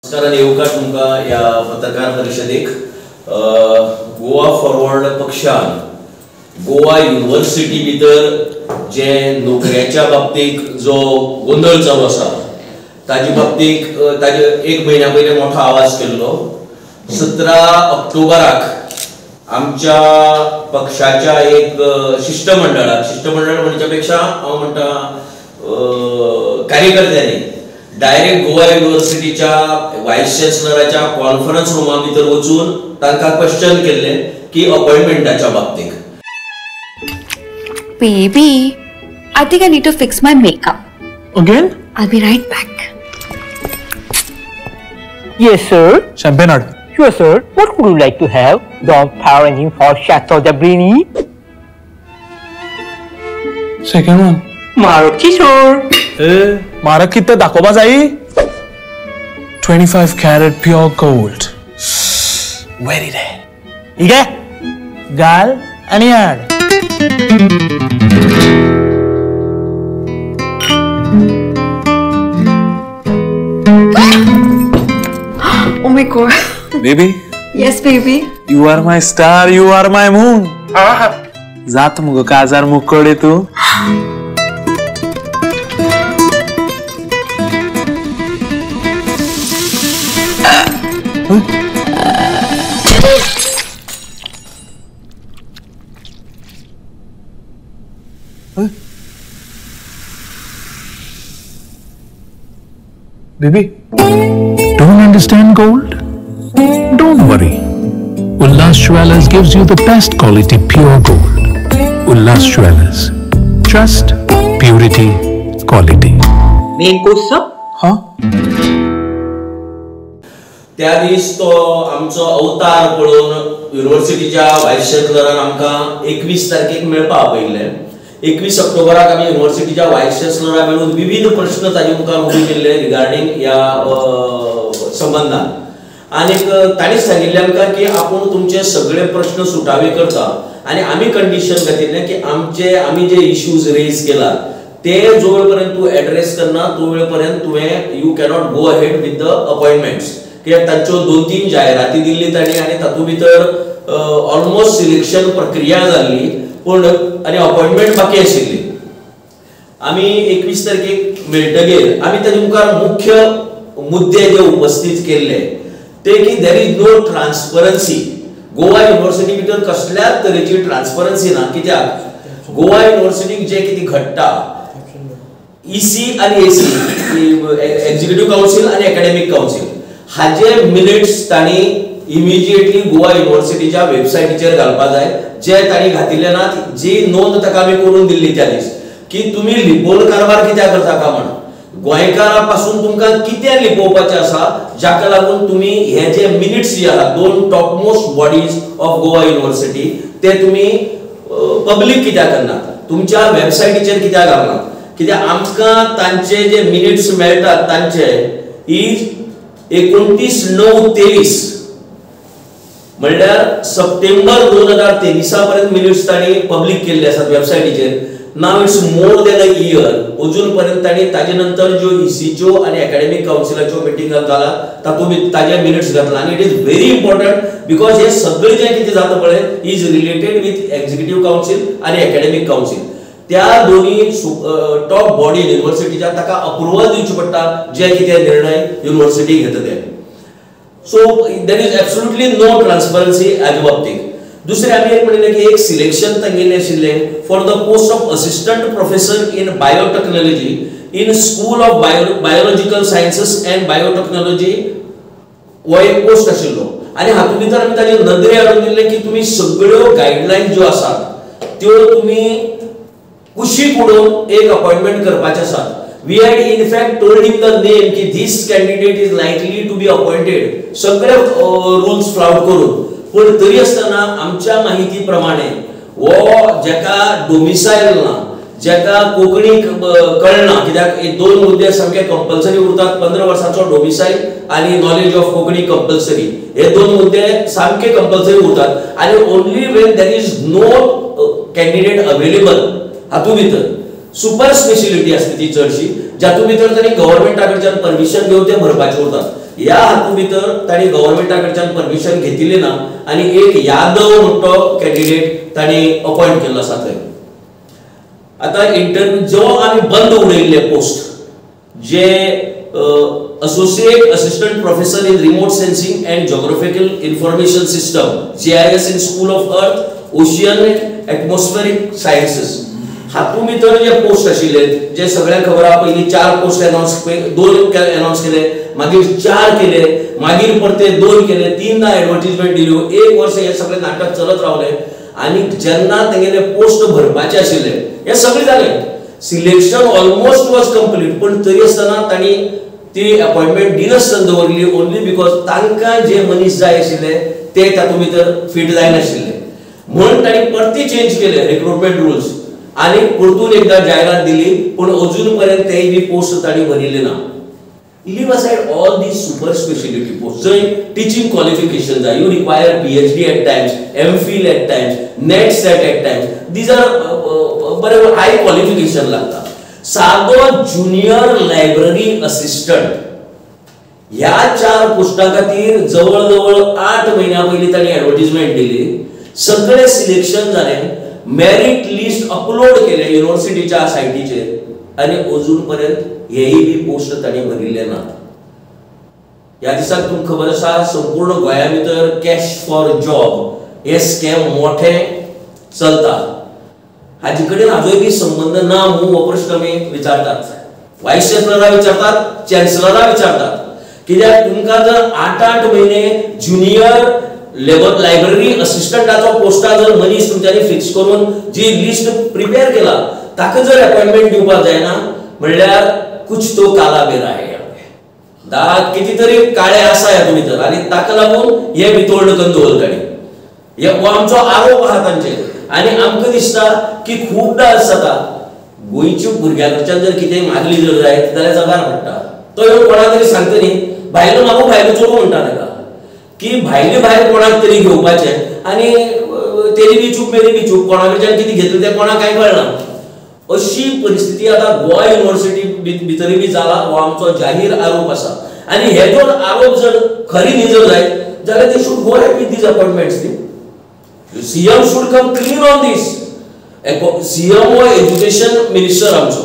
नमस्कार येवकार तुमकां ह्या पत्रकार परिशदेक गोवा फॉरवर्ड पक्षान गोवा युनिव्हर्सिटी भितर जे नोकऱ्याच्या बाबतीत जो गोंधळ चालू आसा ताजे बाबतीत ताजे एक म्हयन्या पयलीं मोठो आवाज केल्लो. 17 ऑक्टोबराक आमच्या पक्षाच्या एक शिष्टमंडळ म्हणच्या पेक्षा हांव म्हणटा कार्यकर्त्यांनी डायरेक्ट गोवा युनिव्हर्सिटीच्या व्हायस चॅन्सलराच्या कॉन्फरन्स रुमा भितर वचून तांकां क्वेश्चन केल्ले की अपॉइंटमेंटाच्या बाबतीत. Baby, I think I need to fix my makeup. Again? I'll be right back. Yes, sir. Champagne order. Sure, sir. What would you like to have? Don't power engine for Chateau de Brini. Second one. Maruti, sir. मारक किती दाखोवपा जाय? 25 carat pure gold. Very rare. इगे गाल आणि हाड. Oh my god. Baby. Yes, baby. You are my star. You are my moon. जात मुगो काजार मुकोडे तू. Baby, don't understand gold? Don't worry. Ullas Jewellers gives you the best quality pure gold. Ullas Jewellers. Trust, purity, quality. Main course, sir? Huh? त्या दिस तो आमचो अवतार पळोवन युनिव्हर्सिटीच्या vice चॅन्सलरान आमकां 21 तारखेक मेळपाक आपयल्ले. 21 ऑक्टोबराक आमी युनिव्हर्सिटीच्या व्हायस चॅन्सलरा मेळून विविध प्रश्न ताजे मुखार उबे केल्ले रिगार्डिंग ह्या संबंधान. आनीक ताणें सांगिल्लें आमकां की आपूण तुमचे सगळे प्रश्न सुटावे करता आनी आमी कंडिशन घातिल्लें की आमी जे इश्यूज रेज केला ते जो वेळ पर्यंत तूं एड्रेस करना तो वेळ पर्यंत तुवें you cannot go ahead with the appointments. कित्याक तांच्यो 2-3 जायराती दिल्ली ताणी आनी तातूंत भितर ऑलमोस्ट सिलेक्शन प्रक्रिया जाल्ली पूण आनी अपॉइंटमेंट बाकी आशिल्ली. आमी 21 तारखेक मेळटगीर आमी ताजे मुखार मुख्य मुद्दे जे उपस्थित केल्ले ते की there is no transparency. Goa university भितर कसल्याच तरेची ट्रान्सपरन्सी ना. कित्याक गोवा युनिव्हर्सिटीक जे कितें घडटा EC आनी AC एक्झिक्युटिव्ह काउन्सिल आनी एकाडेमिक काउन्सिल हाजे मिनिट्स ताणी इमिजिएटली गोवा युनिव्हर्सिटीच्या वेबसायटीचेर घालपाक जाय. जे ताणी घातिल्ले ना जी नोंद ताका आमी करून दिल्ली त्या दीस की तुमी लिपोवन कारभार कित्याक करता काय म्हण. गोंयकारा पासून तुमकां कितें लिपोवपाचें आसा जाका लागून तुमी हे जे मिनिट्स जे आसा 2 top most bodies of Goa university ते तुमी पब्लीक कित्याक करनात, तुमच्या वेबसायटीचेर कित्याक घालनात. कित्याक आमकां तांचे जे मिनिट्स मेळटात तांचे इज 29/9/23 म्हणल्यार सप्टेंबर 2023 पर्यंत मिनिट्स ताणी पब्लीक केल्ले आसात वेबसायटीचेर. Now it's more than a year. अजून पर्यंत ताणी ताजे नंतर ज्यो ECच्यो आनी एकाडेमिक काउन्सिलाच्यो मिटिंगा जाला तातूंत ताजे मिनिट्स घातला आनी it is very important because हे सगळे जे कितें जाता पळय is related with executive council आनी एकाडेमिक काउन्सिल. त्या दोन्ही टॉप बॉडी युनिव्हर्सिटीच्या ताका अप्रुवल दिवची पडटा जे कितें निर्णय युनिव्हर्सिटी घेता ते. So there is absolutely no transparency हाजे बाबतीत. दुसरे आमी एक म्हणलें की एक सिलेक्शन तांगेलें आशिल्लें for the post of assistant professor in biotechnology in school of biological sciences and biotechnology हो एक पोस्ट आशिल्लो. आनी हातूंत भितर आमी ताजे नदरे हाडून दिल्ले की तुमी सगळ्यो गायडलायन ज्यो आसात त्यो तुमी कुशीक उडोवन एक अपॉइंटमेंट करपाचें आसा. We had in fact told him the name कि this candidate is likely to be appointed. सगळे रूल्स फ्लाउट करून पण तरी असताना आमच्या माहिती प्रमाणे वो जेका डोमिसाइल ना जेका कोंकणी कळना कित्याक हे 2 मुद्दे सामके कंपल्सरी उरतात. 15 वर्साचो डोमिसाइल आनी नॉलेज ऑफ कोंकणी कंपल्सरी हे 2 मुद्दे सामके कंपल्सरी उरतात आनी only when there is no candidate available हातूंत भितर सुपर स्पेशलिटी असते ती चडशी जातूंत भितर तरी गव्हर्नमेंटा कडच्यान परमिशन घेवन ते भरपाचे उरतात. ह्या हातूंत भितर ताणी गव्हर्नमेंटा कडच्यान परमिशन घेतिल्ली ना आनी एक यादव म्हणटो कॅन्डिडेट ताणी अपॉइंट केल्लो आसा थंय. आता इंटरव्यू जो आमी बंद उडयल्ले पोस्ट जे associate assistant professor in remote sensing end geographical information system GIS in school of earth ocean end atmospheric sciences हातूंत भितर जे पोस्ट आशिल्ले जे सगळ्यांक खबर आहा पयलीं 4 पोस्ट दोन अनाउन्स केले मागीर 4 केले मागीर परते 2 केले 3दा एडवर्टाइजमेंट दिल्यो 1 वर्स हे सगळे नाटक चलत रावले आनी जेन्ना तेंगेले पोस्ट भरपाचे आशिल्ले हे सगळे जाले सिलेक्शन ऑलमोस्ट वॉज कंप्लीट पण तरी आसतना तांणी ती अपॉइंटमेंट दिनासतना दवरली ओन्ली बिकॉज तांकां जे मनीस जाय आशिल्ले ते तातूंत भितर फिट जायनाशिल्ले म्हणून तांणी परती चेंज केले रिक्रुटमेंट रुल्स आनी परतून एकदा जायरात दिली पण अजून पर्यंत तेय बी पोस्ट तांणी भरिल्ले ना. Leave aside all these super specialty posts. So, teaching qualifications are you require PhD at times, MPhil at times, NET set at times. These are very high qualification लागता. साधो junior library assistant ह्या 4 पोस्टां खातीर जवळ 8 महिन्या पयलीं तांणी advertisement दिली. सगळे सिलेक्शन जाले मेरिट लिस्ट अपलोड केले युनिव्हर्सिटीच्या सायटीचेर आनी अजून पर्यंत हेही बी पोस्ट तांणी भरिल्ले ना. ह्या दिसाक तुमकां खबर आसा संपूर्ण गोंया भितर कॅश फॉर जॉब हे स्कॅम मोठे चलता. हाजे कडेन हाजोय बी संबंध ना म्हणून हो प्रश्न आमी विचारतात. वायस चॅन्सलरा विचारतात चॅन्सलरा विचारतात कित्याक तुमकां जर 8 महिने ज्युनियर लेबर लायब्ररी असिस्टंटाचो पोस्टा जर मनीस तुमच्यांनी फिक्स करून जी लिस्ट प्रिपेअर केला ताका जर अपॉइंटमेंट दिवपाक जायना म्हणल्यार कुछ तो काला बेरा है दात कितीतरी काळे आसा ह्या भितर आनी ताका लागून हे भितोळ करून दवरताणी हे आमचो आरोप आहा तांचेर आनी आमकां दिसता की खूबदां जाता गोंयच्या भुरग्यां कडच्यान जर कितेंय मागली जर जायत जाल्यार जगार पडटा तो येवन कोणा तरी सांगता न्ही भायलो मागू भायलो चोडू म्हणटा ताका की भायले भायर कोणाक तरी घेवपाचें आनी तेरी बी चूप मेरी बी चूप कोणा कडच्यान कितें घेतलें तें कोणाक कांय कळना. अशी परिस्थिती आता गोवा युनिव्हर्सिटी भितर बी जाला हो आमचो जाहीर आरोप आसा आनी हे जर आरोप जर खरी न्ही जर जायत जाल्यार they should go ahead with these appointments न्ही. CM should come clean on this. CM हो एज्युकेशन मिनिस्टर आमचो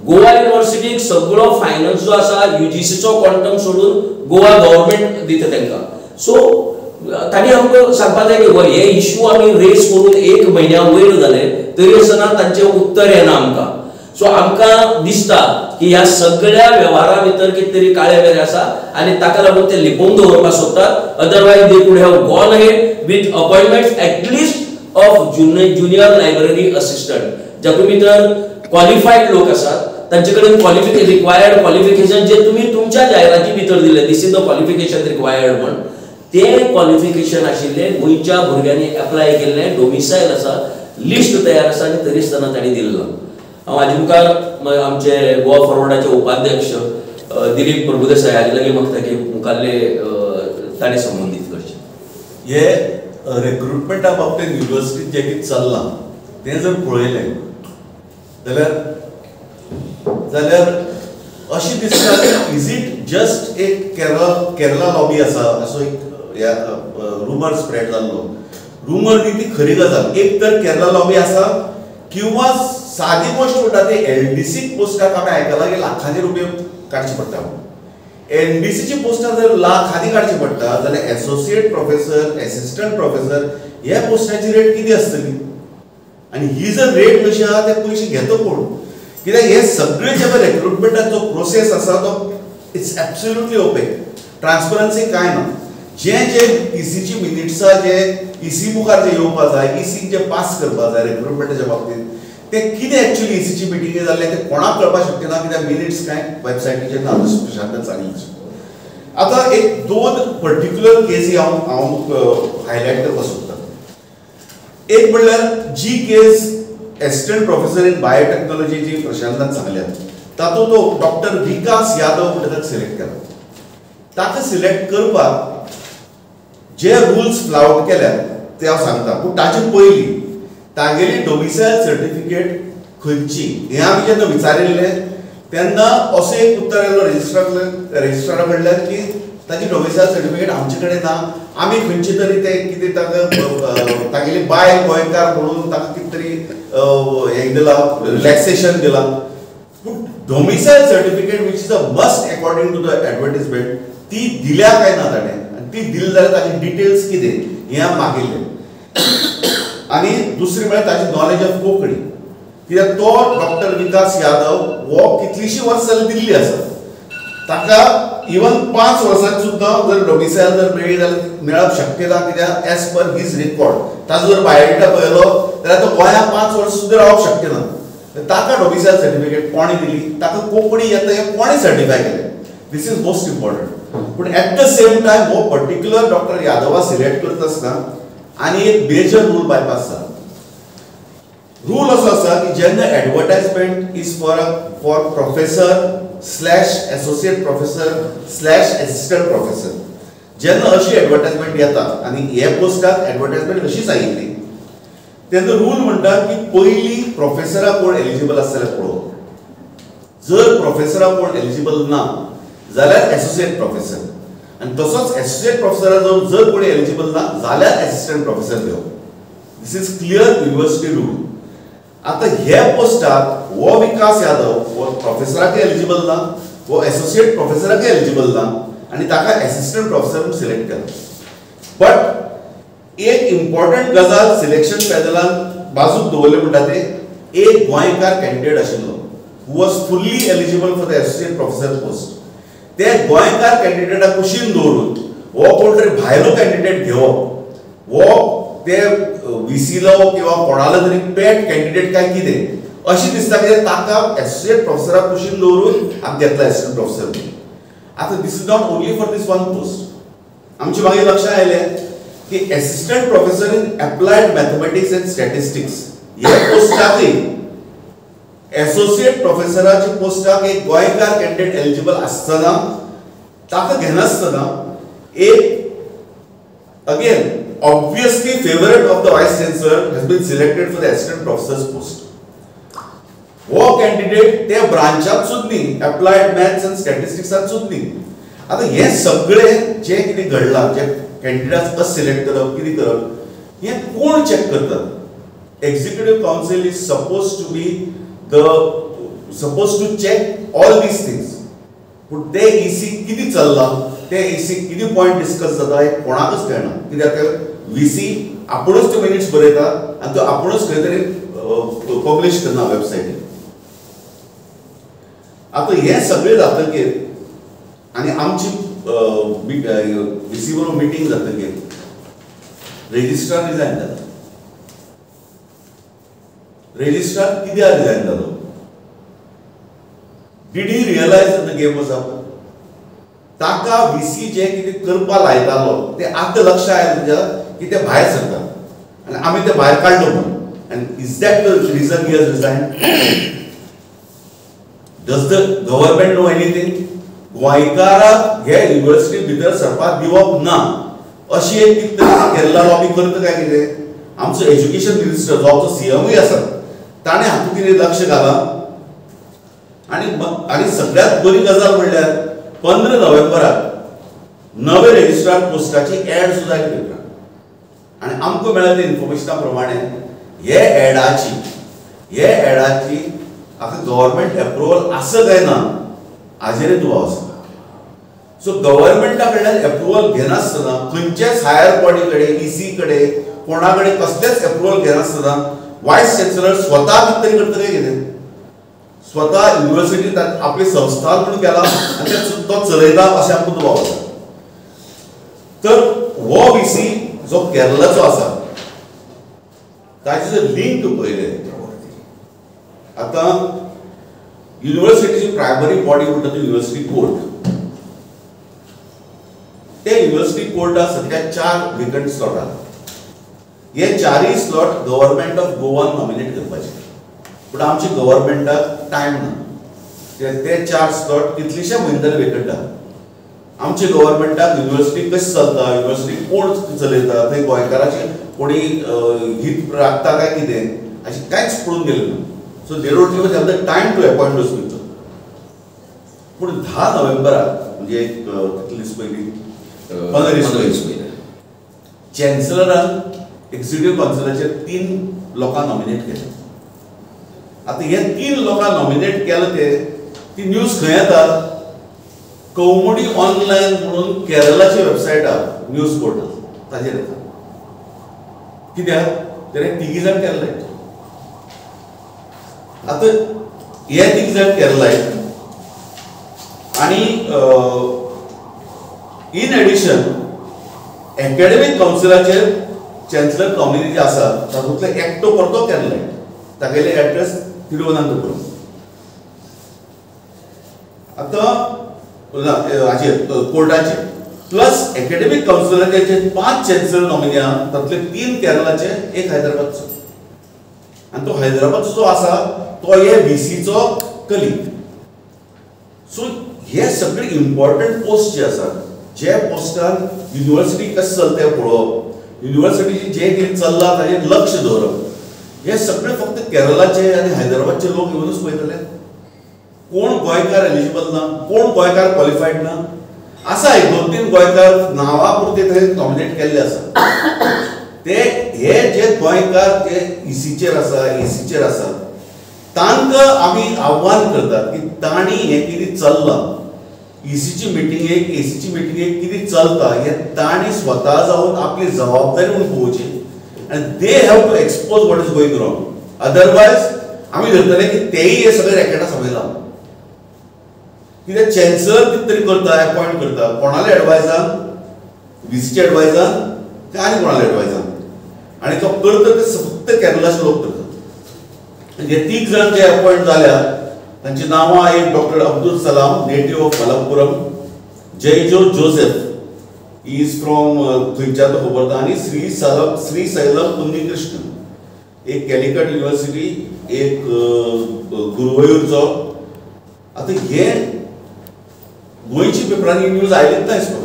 गोवा युनिव्हर्सिटीक सगळो फायनान्स जो आसा UGCचो क्वांटम सोडून गोवा गव्हर्नमेंट दिता तांकां. सो तांणी आमकां सांगपाक जाय की हे इश्यू आमी रेस करून 1 म्हयन्या वयर जाले तरी आसतना तांचें उत्तर येना आमकां. सो आमकां दिसता की ह्या सगळ्या वेव्हारा भितर कितें तरी काळे बेरे आसा आनी ताका लागून ते लिपोवन दवरपाक सोदतात. Otherwise they could have gone ahead with appointments at least of junior library assistant जातूंत भितर क्वॉलिफायड लोक आसात तांचे कडेन रिक्वायर्ड क्वॉलिफिकेशन जे तुमी तुमच्या जायराती भितर दिले दिस इज द क्वॉलिफिकेशन रिक्वायर्ड म्हण ते क्वॉलिफिकेशन आशिल्ले गोंयच्या भुरग्यांनी अप्लाय केल्ले डोमिसायल आसा लिस्ट तयार आसा आनी तरी आसतना तांणी दिल्लो. हांव हाजे मुखार आमचे गोवा फॉरवर्डाचे उपाध्यक्ष दिलीप प्रभुदेसाय हाजे लागीं मागता की मुखाल्ले ताणें संबंदीत करचे. हे रिक्रुटमेंटा बाबतींत युनिव्हर्सिटीत जें कितें चल्लां तें जर पळयलें जाल्यार अशें दिसता की इज इट जस्ट एक केरला लॉबी आसा असो एक रुमर स्प्रेड जाल्लो. रुमर न्ही ती खरी गजाल. एक तर केरला लॉबी आसा किंवा सादी गोश्ट म्हणटा ती LDC पोस्टाक आमी आयकलां की लाखांनी रुपया काडचे पडटा. LDCची पोस्टां जर लाखांनी काडची पडटा जाल्यार एसोसिएट प्रोफेसर एसिस्टंट प्रोफेसर ह्या पोस्टाची रेट कितें आसतली आनी ही जर रेट कशी आहा ते पयशे घेता कोण कित्याक हे सगळे जे रिक्रुटमेंटाचो प्रोसेस आसा तो इट्स एब्सोल्युटली ओपेक. ट्रान्सपरन्सी कांय ना. जे ECची मिनिट्सां जे EC मुखार जे येवपा जाय EC जे पास करपा जाय रिक्रुटमेंटाच्या बाबतींत ते कितें एक्चुअली ECची मिटिंगे जाल्ले ते कोणाक कळपाक शक्य ना कित्याक मिनिट्स कांय वेबसायटीचेर ना प्रशांत सांगिल्लें. आतां एक 2 पर्टिक्युलर केसी हांव हायलायट करपाक सोदतां. एक म्हणल्यार जी केस एसिस्टंट प्रोफेसर इन बायोटेक्नॉलॉजी जी प्रशांतान सांगल्यात तातूंत तो डॉक्टर विकास यादव म्हणटा ताका सिलेक्ट केला. ताका सिलेक्ट करपाक जे रुल्स फ्लावट केल्यात ते हांव सांगता पूण ताचे पयलीं तागेली डोमिसायल सर्टिफिकेट खंयची हें आमी जेन्ना विचारिल्लें तेन्ना असो एक उत्तर येयलो रजिस्ट्रारा कडल्यान की ताची डोमिसायल सर्टिफिकेट आमचे कडेन ना. आमी खंयचे तरी ते कितें तागेली बायल गोंयकार म्हणून ताका कितें तरी हें दिलां, रिलॅक्सेशन दिलां. पूण domicile certificate which is a must according to the advertisement ती दिल्या काय ना ताणें, आनी ती दिली जाल्यार ताची डिटेल्स कितें हें हांव मागिल्लें. आनी दुसरी म्हळ्यार ताची नॉलेज ऑफ कोंकणी, कित्याक तो डॉक्टर विकास यादव हो कितलींशीं वर्सां दिल्ली आसा. ताका इवन 5 वर्सांनी सुद्दां जर डोमिसायल जर मेळ्ळी जाल्यार मेळप शक्य ना, कित्याक एज पर हीज रेकॉर्ड ताजो जर बायोडेटा पळयलो जाल्यार तो गोंयांत 5 वर्सां सुद्दां रावप शक्य ना. ताका डोमिसायल सर्टिफिकेट कोणी दिली, ताका कोंकणी येता हें कोणी सर्टिफाय केलें. This is most important. पूण एट द सेम टायम हो पर्टिक्युलर डॉक्टर यादवा सिलेक्ट करता आसतना आनी एक मेजर रूल बायपास जाला. रूल असो आसा की जेन्ना advertisement is for professor slash associate professor slash assistant professor, जेन्ना अशी एडवर्टायजमेंट येता आनी हे पोस्टाक एडवर्टायजमेंट अशी सांगिल्ली, तेन्ना रूल म्हणटा की पयलीं प्रोफेसरा कोण एलिजिबल आसा जाल्यार पळोवप. जर प्रोफेसरा कोण एलिजिबल ना जाल्यार एसोसिएट प्रोफेसर, आनी तसोच एसोसिएट प्रोफेसरा जर कोणी एलिजिबल ना जाल्यार एसिस्टंट प्रोफेसर घेवप. दिस इज क्लियर युनिवर्सिटी रूल. आता हे पोस्टाक हो विकास यादव हो प्रोफेसराक एलिजिबल ना, हो एसोसिएट प्रोफेसराक एलिजिबल ना, आनी ताका एसिस्टंट प्रोफेसर म्हणून सिलेक्ट केला. बट एक इम्पॉर्टंट गजाल सिलेक्शन पॅनलान बाजूक दवरले म्हणटा ते एक गोंयकार कॅन्डिडेट आशिल्लो who was fully eligible for the associate professor post. ते गोंयकार कॅन्डिडेटा कुशीन दवरून हो कोण तरी भायलो कॅन्डिडेट घेवप, हो ते विसीलो किंवा कोणालो तरी पेट कॅन्डिडेट काय कितें अशी दिसता, कित्याक ताका एसोसिएट प्रोफेसराक कुशीन दवरून आमी घेतला एसिस्टंट प्रोफेसर. आतां this is not only for this one post. आमचे मागीर लक्षांत आयलें की assistant professor in applied mathematics and statistics ह्या पोस्टाकय एसोसिएट प्रोफेसराच्या पोस्टाक एक गोंयकार कॅन्डिडेट एलिजिबल आसतना ताका घेनासतना एक again obviously favorite of the vice chancellor has been selected for the assistant professor's post. वो candidate ते ब्रांचात सुद्धा applied maths and statistics सुद्धा. आता हे सगळे जे किती घडला, जे कॅन्डिडेट्स कस सिलेक्ट करप किती करप हे कोण चेक करतात. Executive council is supposed to check all these things. पण ते EC किती चल्ला, ते EC किती पॉइंट डिस्कस जाता हे कोणाकच कळना, कित्याक VC आपुणूच ते मिनिट्स बरयता आनी तो आपुणूच खंय तरी पब्लिश करना वेबसायटीर. आता हे सगळे जातकीर आनी आमची VC बरोबर मिटींग जातकीर रेजिस्ट्रार रिजायन जाता. रेजिस्ट्रार कित्याक रिजायन जालो? Did he realize that the game was up? ताका VC जे कितें करपा लायतालो ते आतां लक्ष आयलें की ते भायर सरता आनी आमी ते भायर काडलो म्हणून. आनी is that the reason he has resigned? Does the government know anything? गोंयकाराक हे युनिवर्सिटी भितर सरपाक दिवप ना अशी एक कितें तरी केरला लॉबी करता काय कितें? आमचो एज्युकेशन मिनिस्टर जो आमचो CMूय आसा ताणें हातूंत कितें लक्ष घाला. आनी सगळ्यात बरी गजाल म्हणल्यार 15 नोव्हेंबराक नवे रेजिस्ट्रार पोस्टाची ऍड सुद्दां आयली पेपरान. आनी आमकां मेळिल्ल्या इन्फॉर्मेशना प्रमाणे हे एडाची आतां गव्हर्नमेंट एप्रुवल आसा काय ना हाजेरूय दुबाव आसा. सो गव्हर्नमेंटा कडल्यान एप्रुवल घेनासतना खंयच्याच हायर बॉडी कडेन EC कडेन कोणा कडेन कसलेच एप्रुवल घेनासतना वायस चॅन्सलर स्वता कितें तरी करता काय कितें? स्वता युनिवर्सिटींत आपली संस्था म्हणून केला आनी तो चलयता अशें आमकां दुबाव आसा. तर हो VC जो केरलाचो आसा ताचे जर लिंक पळयले आतां युनिवर्सिटीची प्रायमरी बॉडी म्हणटा ती युनिवर्सिटी कोर्ट. ते युनिवर्सिटी कोर्टाक सध्या 4 वेकंट स्लॉट आसा. हे 4 स्लॉट गव्हर्नमेंट ऑफ गोवान नॉमिनेट करपाचे. पूण आमच्या गव्हर्नमेंटाक टायम ना. ते 4 स्लॉट कितलेशे म्हयने वेकंट आसा. आमच्या गव्हर्नमेंटाक युनिवर्सिटी कशी चलता, युनिवर्सिटी कोण चलयता, थंय गोंयकाराची कोणी हित राखता काय कितें अशें कांयच पळोवन गेलें ना. So they don't even have the time to appoint those people. पूण 10 नोव्हेंबराक म्हणजे कितले दीस पयलीं 15 दीस पयलीं चॅन्सलरान एक्झिक्युटिव्ह कावन्सिलाचेर 3 लोकांक नॉमिनेट केले. आता हे 3 लोकांक नॉमिनेट केलं ती न्यूज खंय येता? कौमुडी ऑनलायन म्हणून केरळाच्या वेबसायटार न्यूज पोर्टल ताजेर येता. कित्याक तेणें 3 जाण केरळायट. आता हे 3 जाण केरळायट आणि इन एडिशन एकेडमिक कावन्सिलाचेर चॅन्सलर कॉमिटी जे आसा तातूंतलो एकटो परतो केरळायट. तागेले एड्रेस तिरुवनंतपुरम. आता हाचेर कोर्टाचेर प्लस एकेडमिक कावन्सिलाचे जे 5 चॅन्सलर नॉमिनी आहा तातले 3 केरळाचे, 1 हैदराबादचो. आणि तो हैदराबादचो जो आसा तो हे VCचो कलीग. सो हे सगळे इम्पॉर्टंट पोस्ट जे आसात, जे पोस्टार युनिव्हर्सिटी कशें चलता तें पळोवप, युनिव्हर्सिटीचे जे कितें चल्लां ताचेर लक्ष दवरप, हे सगळे फक्त केरळाचे आनी हैदराबादचे लोक येवनूच पळयतले. कोण गोंयकार एलिजिबल ना, कोण गोंयकार क्वॉलिफायड ना. आसा 2-3 गोंयकार नांवा पुरते थंय नॉमिनेट केल्ले आसा. ते हे जे गोंयकार जे ECचेर आसा, ACचेर आसा, तांकां आमी आव्हान करतात की तांणी हें कितें चल्लां, ECची मिटिंगेक, ACची मिटिंगेक कितें चलता हें तांणी स्वता जावन आपली जबाबदारी म्हणून पळोवची. and they have to expose what is going wrong. Otherwise आम्ही धरतले की तेही हे सगळे रॅकेटा सवयला. कित्याक चॅन्सलर कितें तरी करता, अपॉइंट करता, कोणाले एडवायजान, VCचे एडवायजान काय आनी कोणाले एडवायजान, आणि तो करता ते फक्त केरळाचे लोक करतात. हे 3 जाण जे अपॉइंट जाल्या तांची नांवां एक doctor Abdul Salam, native of Malappuram, Jaijo Joseph, he is from थंयच्या तो खबर ना, आणि श्री सैलम उन्नीकृष्ण, एक कॅलिकट युनिव्हर्सिटी, एक गुरुवायूरचो. आता हे गोंयची पेपरांनी न्यूज आयलीच ना दिसता.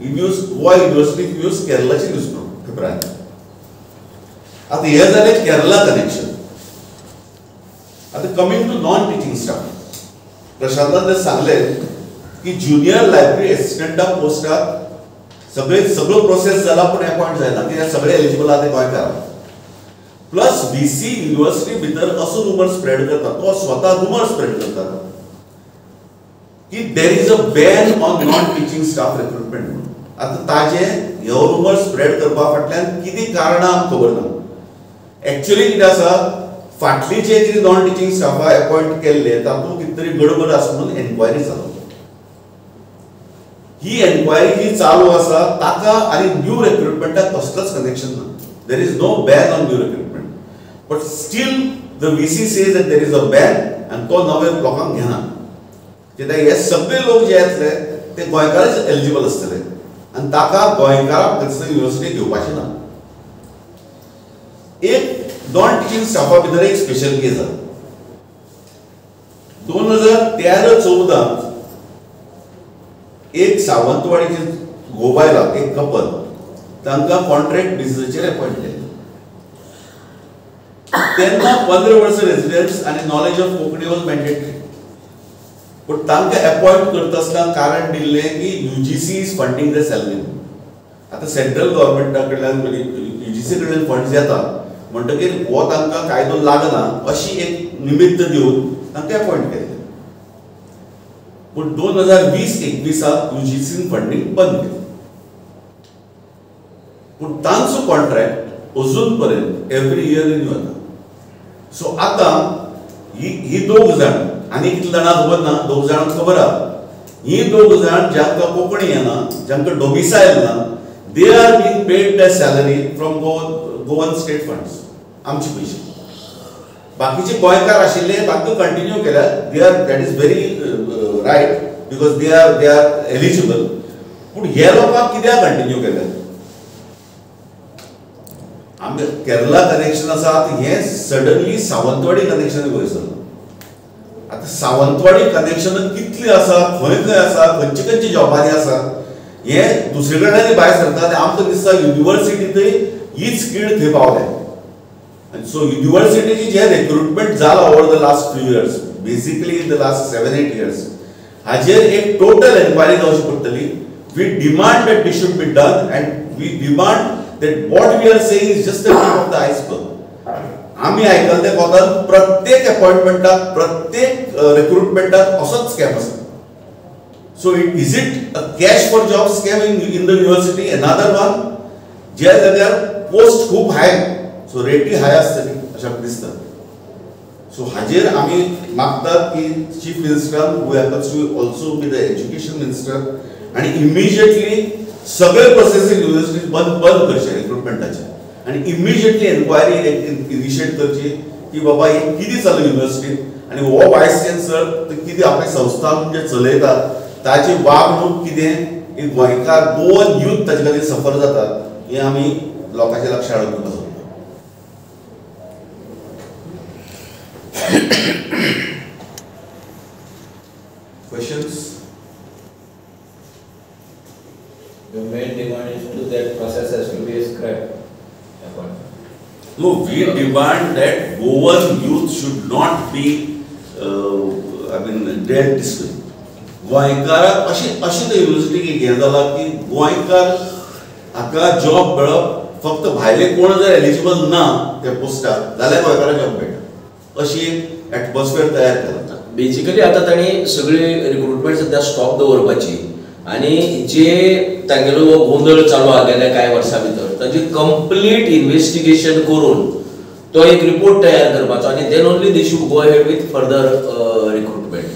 ही न्यूज गोवा युनिव्हर्सिटी न्यूज केरळाची न्यूज पेपरांनी. आता हे जाले केरळा कनेक्शन. आता coming to non teaching staff, प्रशांतान सांगले की ज्युनियर लायब्ररी असिस्टंटा पोस्टाक सगळो प्रोसेस जाला पण अपॉइंट जायना, कित्याक सगळे एलिजिबल आहा ते गोंयकार. प्लस VC युनिव्हर्सिटी भितर असो रुमर स्प्रेड करता, तो स्वता रुमर स्प्रेड करता की there is a ban on non teaching staff recruitment. आता ताजे ह्यो रुमर स्प्रेड करपा फाटल्यान कितें कारणां खबर ना. एक्चुअली कितें आसा, फाटली जे कितें नॉन टीचिंग स्टाफा अपॉइंट केल्ले तातूंत कितें तरी गडबड आसा म्हणून एन्क्वायरी चालू. ही एन्क्वायरी जी चालू आसा ताका आनी न्यू रिक्रुटमेंटाक कसलोच कनेक्शन ना. There is no ban on new recruitment, but still the VC says that there is a ban आनी तो नवे लोकांक घेना. कित्याक हे सगळे लोक जे येतले ते गोंयकारच एलिजिबल आसतले आनी ताका गोंयकाराक युनिव्हर्सिटी घेवपाची ना. एक नॉन टीचिंग स्टाफा भितर एक स्पेशल केस आसा. 2013-14 एक सावंतवाडीचे गोबायला एक कपल तांकां कॉन्ट्रॅक्ट बेसिसाचेर अपॉइंट केले. तेन्ना 15 वर्सां रेजिडेंट्स आनी knowledge of Konkani was mandatory. पूण तांकां अपॉइंट करता आसतना कारण दिल्लें की UGC is funding the salary. आतां सेंट्रल गव्हर्मेंटा कडल्यान UGC कडल्यान फंड्स येता म्हणटकीर हो तांकां कायदो लागना अशी एक निमित्त दिवन तांकां अपॉइंट केले. पूण 2020-21 UGCन फंडिंग बंद केलें. पूण तांचो कॉन्ट्रॅक्ट अजून पर्यंत एवरी इयर रिन्यू जाता. सो आतां ही 2 जाण आनी कितले जाणां खबर ना, 2 जाणांक खबर आहा. ही 2 जाण जांकां कोंकणी येना, जांकां डोमिसायल ना, they are being paid the salary from Goan state funds, आमचे पयशे. बाकीचे गोंयकार आशिल्ले तांकां कंटिन्यू केल्या. They are that is very right because they are eligible. पूण हे लोकांक कित्याक कंटिन्यू केले? आमचे केरला कनेक्शन आसा, हे सडनली सावंतवाडी कनेक्शन वयसर. आता सावंतवाडी कनेक्शन कितली आसा, खंय आसा, खंयचे जॉबांनी आसा, हे दुसरे कडल्यान भायर सरता. आनी आमकां दिसता युनिव्हर्सिटींतय हीच कीड थंय पावल्या. And so university जे recruitment जाला over the last few years, basically in the last 7-8 years, हाजेर एक टोटल एन्क्वायरी जावची पडटली. We demand that this should be done and we demand that what we are saying is just the tip of the iceberg. आम्ही ऐकलं ते कोतान प्रत्येक अपॉइंटमेंटाक प्रत्येक रिक्रुटमेंटाक असोच स्कॅम आसा. So is it a cash for job scam in the university? Another one, ज्या जाग्यार post खूप हाय, सो रेटी हाय आसतली अशें दिसता. सो हाजेर आमी मागतात की chief minister who happens to also be the education minister आणि इमिजिएटली सगळे प्रोसेसींग युनिव्हर्सिटीज बंद करचे रिक्रुटमेंटाचे आणि इमिजिएटली एन्क्वायरी इनिशिएट करची की बाबा हे कितें चल्लां युनिव्हर्सिटीत आणि हो वायस चान्सलर कितें आपले संस्था म्हणजे चलयतात ताची वागणूक कितें गोंयकार गोवन यूथ ताचे खातीर सफर जातात हें आमी लोकांच्या लक्षांत हाडून दिवपाक सोदता. Questions? The main demand is to that process has to be scrapped. No, we demand that Goan youth should not be, dead this way. गोंयकाराक अशी ते युनिव्हर्सिटीक हें जाला की गोंयकार हाका जॉब मेळप फक्त भायले कोण जर एलिजिबल ना त्या पोस्टाक जाल्यार गोंयकाराक जॉब मेळटा अशी एक एटमॉस्फियर तयार केला. बेसिकली आता तांणी सगळी रिक्रुटमेंट सध्या स्टॉप दवरपाची आणि जे तांगेलो गोंधळ चालू आहा गेल्या कांय वर्सां भितर ताची कंप्लीट इन्व्हेस्टिगेशन करून तो एक रिपोर्ट तयार करपाचो आणि then only they should go ahead with further recruitment.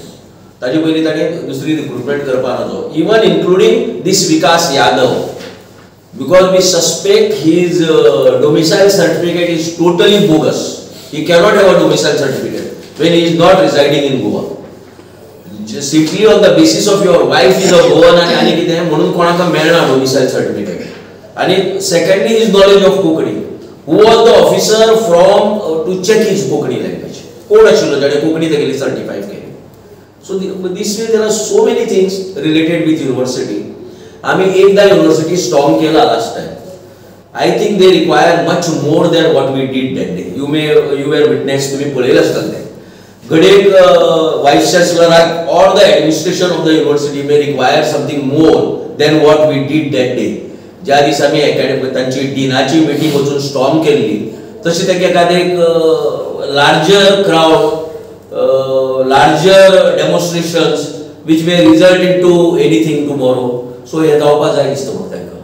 ताजे पयलीं ताणें दुसरी रिक्रुटमेंट करपा नजो even including these Vikas Yadav because we suspect his domicile certificate is totally bogus. He cannot have a domicile certificate when he is not residing in Goa. Just simply on the basis of your wife is a Goan आणि कितें म्हणून कोणाक मेळना domicile certificate. आणि secondly his knowledge of Konkani. Who was the officer from to check his Konkani language? कोण आशिल्लो जाणे Konkani तेगेली certify केली. So this way there are so many things related with university. आम्ही एकदा युनिव्हर्सिटी स्टॉर्म केला last time. I think they require much more than what we did that day. You were witness, तुम्ही पळयलें आसतलें तें. घडीक vice चान्सलराक or the administration of the university may require something more than what we did that day. ज्या दिस आमी academy तांची डिनाची meeting वचून storm केल्ली तशी ताका एखादें एक larger crowd larger demonstrations which may result into anything tomorrow. So हे जावपाक जाय दिसता म्हाका तांकां.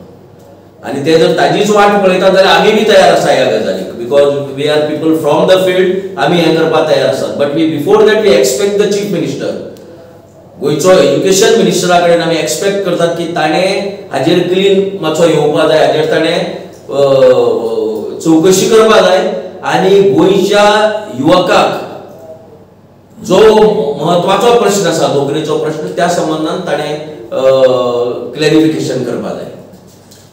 आणि ते जर ताजीच वाट पळयतात जाल्यार आमी बी तयार आसा ह्या गजालीक because we are people from the field आमी हें करपाक तयार आसात. But we before that we expect the chief minister गोंयचो एज्युकेशन मिनिस्टरा कडेन आमी एक्सपेक्ट करतात की ताणें हाजेर क्लीन मातसो येवपा जाय हाजेर ताणें चवकशी करपा जाय आनी गोंयच्या युवकाक जो महत्वाचो प्रश्न आसा नोकरेचो प्रश्न त्या संबंधान ताणें क्लॅरिफिकेशन करपा जाय.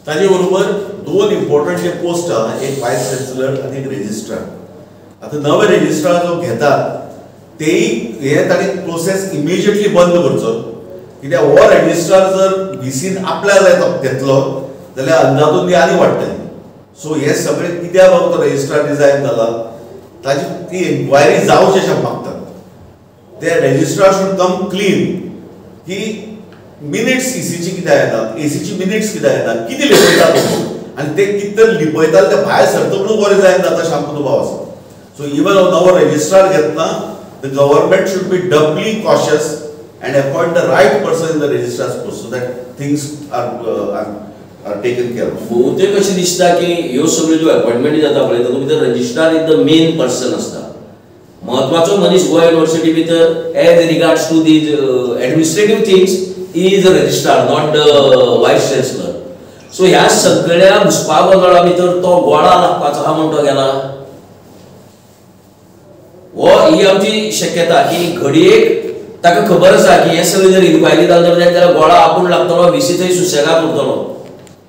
ताजे बरोबर दोन इम्पॉर्टंट जे पोस्ट आहा एक वायस चान्सलर आणि एक रेजिस्ट्रार. आता नवे रेजिस्ट्रार जो घेतात तेही हे ताणी प्रोसेस इमिजिएटली बंद करचो कित्याक हो रेजिस्ट्रार जर VCन आपल्या जाय घेतलो जाल्यार अंदाजून आनी वाडटली. सो हे सगळे कित्याक बाबा तो रेजिस्ट्रार डिझायन जाला ताची ती एन्क्वायरी जावची अशें मागतात. ते रेजिस्ट्रार शूड कम क्लीन की मिनिट्स ECची कितें येतात ACची मिनिट्स कितें येतात कितें लिपयतात आनी ते कितें लिपयतात ते भायर सरतकूच बरें जायना जाता अशें आमकां दुबाव आसा. सो इवन नवो रेजिस्ट्रार घेतना the government should be doubly cautious and appoint the right person in the registrar's post so that things are taken care of. बहुतेक अशें दिसता की ह्यो सगळ्यो ज्यो अपॉइंटमेंट जाता पळय तातूंत भितर registrar is the main person आसता. महत्वाचो मनीस गोवा युनिव्हर्सिटी भितर as regards to these administrative things is the registrar, not the vice chancellor. So ह्या सगळ्या घुसपागोंदळा भितर तो गोळा लागपाचो हा म्हणतो गेला हो ही आमची शक्यता की घडयेक ताका खबर आसा की हे सगळे जर इन्क्वायरी जाल्यार जाल्यार गोळा आपूण लागतलो VC थंय सुसेगाद उरतलो.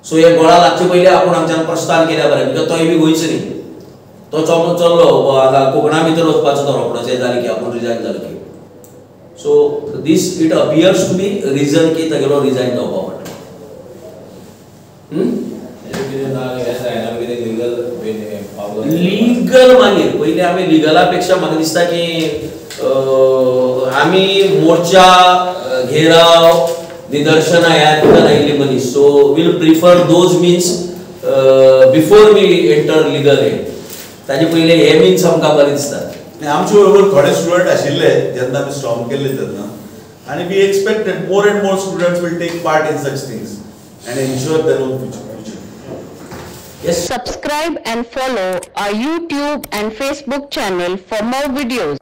सो हे गोळा लागचे पयलीं आपूण हांगच्यान प्रस्थान केल्या बरें बिकॉज तोय बी गोंयचो न्ही. तो चल्लो हांगा कोंकणा भितर वचपाचो तो रोखडोच जालें की आपूण रिजायन जालो की. So this it appears to be reason की तागेलो रिजाइन जावपा पडटा. लीगल मागीर पयलीं आमी लिगला पेक्षा म्हाका दिसता की आमी मोर्चा घेराव निदर्शना ह्या तिथं आयिल्ली मनीस so will prefer those means before we enter legal aid ताजे पयले हे मीन्स आमकां बरें दिसता आमचे बरोबर थोडे स्टुडंट आशिल्ले जेन्ना आमी स्टॉर्म केल्ले तेन्ना आणि we expected more and more students will take part in such things and ensure their own future. Subscribe and follow our YouTube and Facebook channel for more videos.